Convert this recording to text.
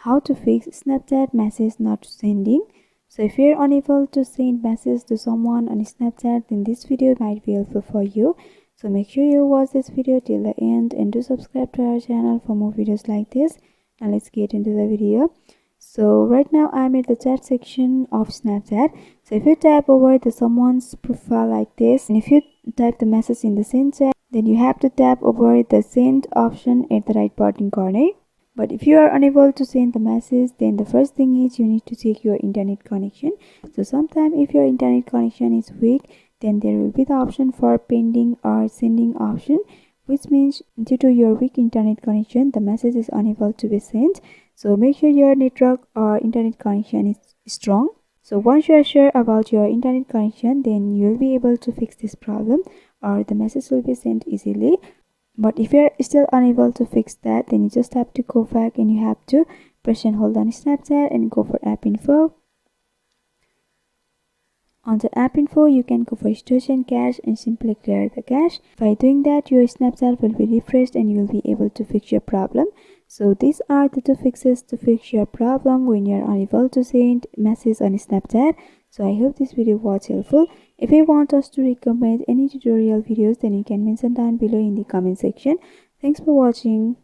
How to fix Snapchat message not sending. So if you're unable to send message to someone on Snapchat, then this video might be helpful for you. So make sure you watch this video till the end and do subscribe to our channel for more videos like this. Now let's get into the video. So right now I'm at the chat section of Snapchat. So if you tap over the someone's profile like this, and if you type the message in the send chat, then you have to tap over the send option at the right bottom corner. But if you are unable to send the message, then the first thing is you need to check your internet connection. So sometime if your internet connection is weak, then there will be the option for pending or sending option, which means due to your weak internet connection, the message is unable to be sent. So make sure your network or internet connection is strong. So once you are sure about your internet connection, then you will be able to fix this problem, or the message will be sent easily. But if you're still unable to fix that, then you just have to go back and you have to press and hold on Snapchat and go for app info. On the app info, you can go for storage and cache and simply clear the cache. By doing that, your Snapchat will be refreshed and you will be able to fix your problem. So these are the two fixes to fix your problem when you're unable to send messages on Snapchat. So I hope this video was helpful. If you want us to recommend any tutorial videos, then you can mention down below in the comment section. Thanks for watching.